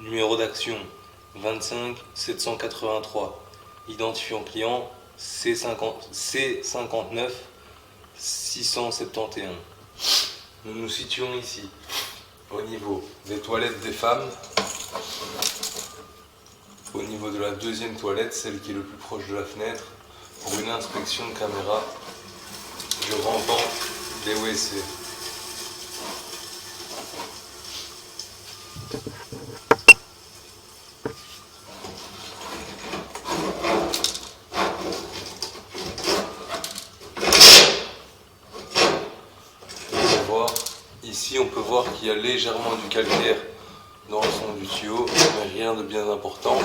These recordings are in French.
Numéro d'action 25 783. Identifiant client C59 671. Nous nous situons ici, au niveau des toilettes des femmes, au niveau de la deuxième toilette, celle qui est le plus proche de la fenêtre, pour une inspection de caméra du rampant des WC. Ici, on peut voir qu'il y a légèrement du calcaire dans le fond du tuyau, mais rien de bien important.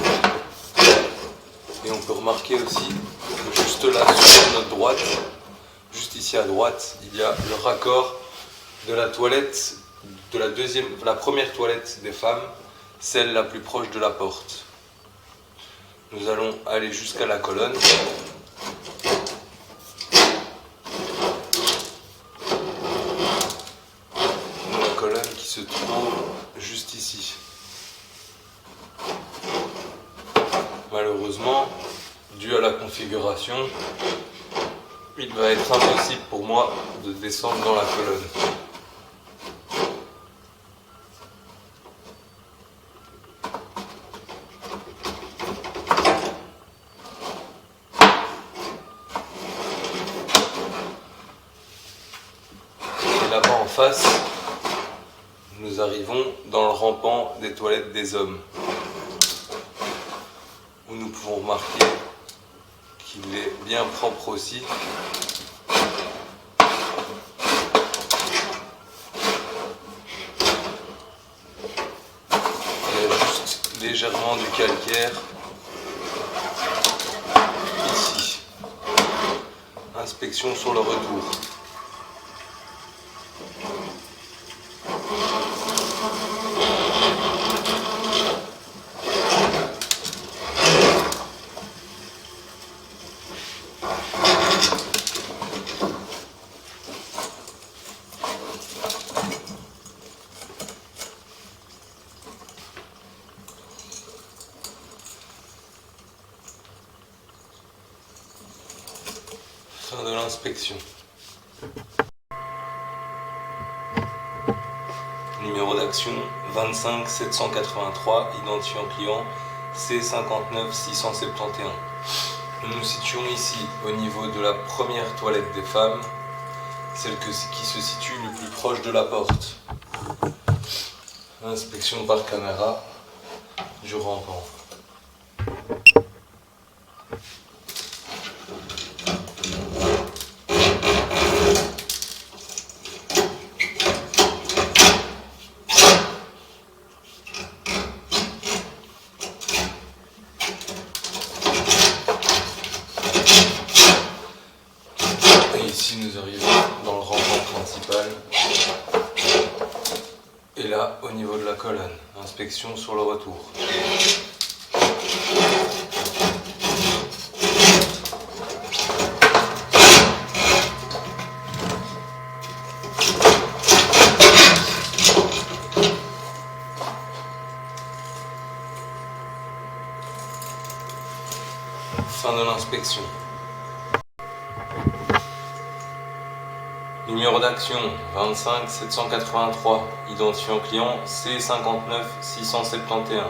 Et on peut remarquer aussi que juste là, sur notre droite, juste ici à droite, il y a le raccord de la toilette, de la première toilette des femmes, celle la plus proche de la porte. Nous allons aller jusqu'à la colonne. Qui se trouve juste ici. Malheureusement, dû à la configuration, il va être impossible pour moi de descendre dans la colonne. Et là-bas en face, nous arrivons dans le rampant des toilettes des hommes, où nous pouvons remarquer qu'il est bien propre aussi. Il y a juste légèrement du calcaire ici. Inspection sur le retour. Fin de l'inspection. Numéro d'action 25 783, identifiant client C59 671. Nous nous situons ici au niveau de la première toilette des femmes, celle qui se situe le plus proche de la porte. Inspection par caméra du rampant. Ici nous arrivons dans le rampant principal et là au niveau de la colonne, inspection sur le retour. Fin de l'inspection. Numéro d'action 25 783, identifiant client C59 671.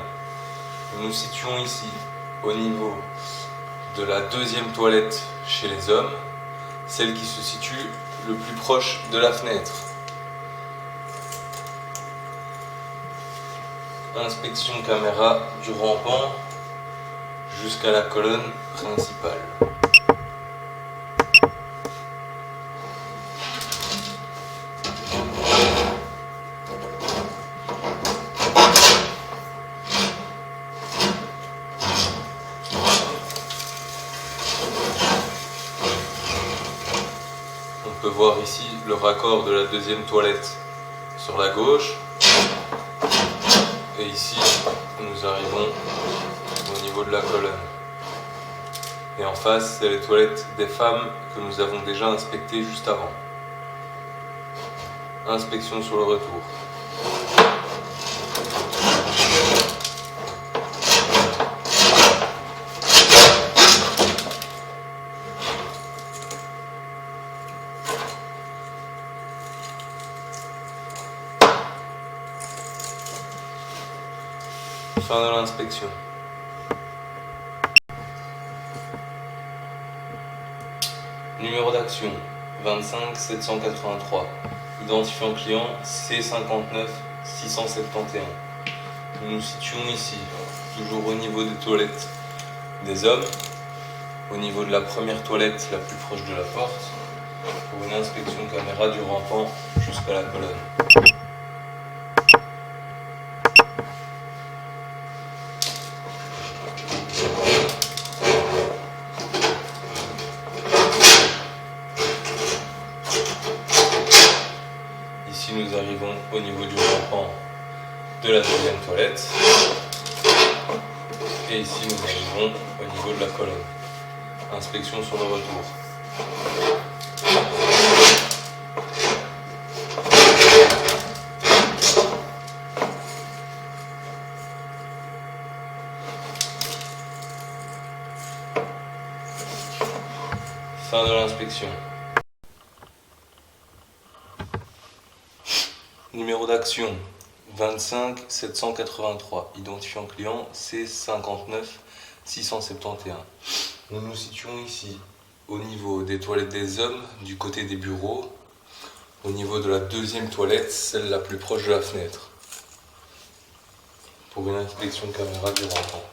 Nous nous situons ici au niveau de la deuxième toilette chez les hommes, celle qui se situe le plus proche de la fenêtre. Inspection caméra du rampant jusqu'à la colonne principale. On peut voir ici le raccord de la deuxième toilette sur la gauche. Et ici, nous arrivons au niveau de la colonne. Et en face, c'est les toilettes des femmes que nous avons déjà inspectées juste avant. Inspection sur le retour. Fin de l'inspection. Numéro d'action 25 783. Identifiant client C59 671. Nous nous situons ici, toujours au niveau des toilettes des hommes, au niveau de la première toilette la plus proche de la porte, pour une inspection caméra du rampant jusqu'à la colonne. Ici nous arrivons au niveau du rampant de la deuxième toilette. Et ici nous arrivons au niveau de la colonne. Inspection sur le retour. Fin de l'inspection. Numéro d'action 25 783. Identifiant client C59 671. Nous nous situons ici au niveau des toilettes des hommes, du côté des bureaux, au niveau de la deuxième toilette, celle la plus proche de la fenêtre, pour une inspection caméra du rampant.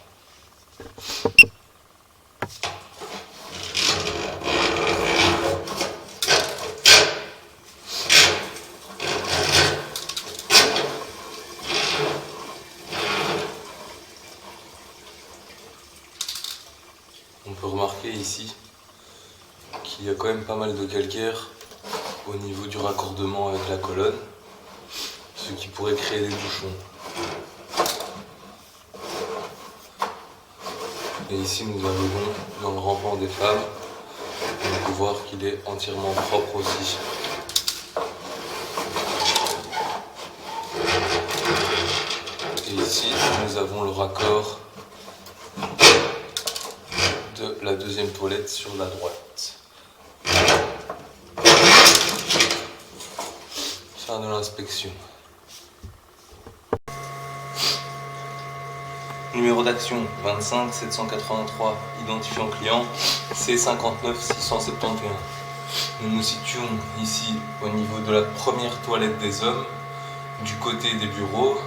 On peut remarquer ici qu'il y a quand même pas mal de calcaire au niveau du raccordement avec la colonne, ce qui pourrait créer des bouchons. Et ici nous arrivons dans le rampant des femmes. On peut voir qu'il est entièrement propre aussi. Et ici nous avons le raccord de la deuxième toilette sur la droite. Fin de l'inspection. Numéro d'action 25 783. Identifiant client C59 671. Nous nous situons ici au niveau de la première toilette des hommes, du côté des bureaux.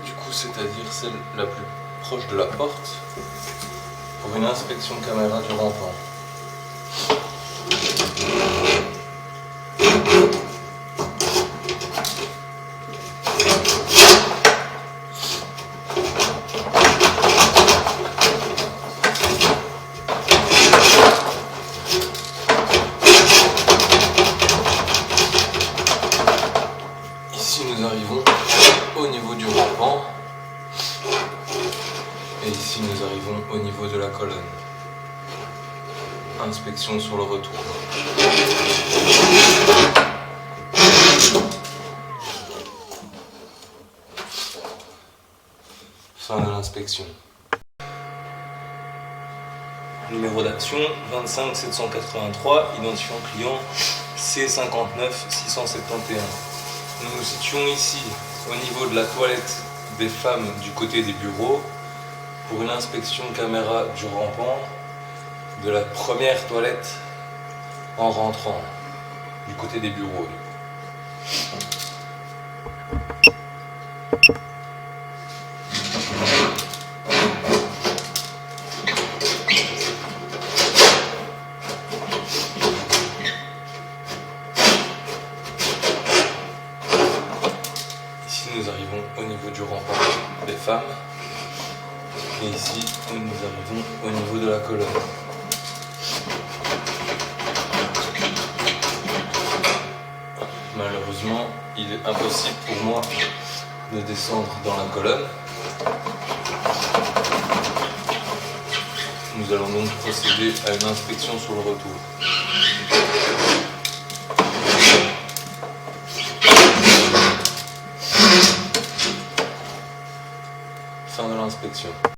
Du coup, c'est-à-dire celle la plus proche de la porte, pour une inspection caméra du rampant. Ici nous arrivons au niveau du rampant. Et ici nous arrivons au niveau de la colonne. Inspection sur le retour. Fin de l'inspection. Numéro d'action 25 783. Identifiant client C59 671. Nous nous situons ici au niveau de la toilette des femmes du côté des bureaux, pour une inspection caméra du rampant de la première toilette en rentrant du côté des bureaux. Ici nous arrivons au niveau du rampant des femmes. Et ici, nous arrivons au niveau de la colonne. Malheureusement, il est impossible pour moi de descendre dans la colonne. Nous allons donc procéder à une inspection sur le retour. Fin de l'inspection.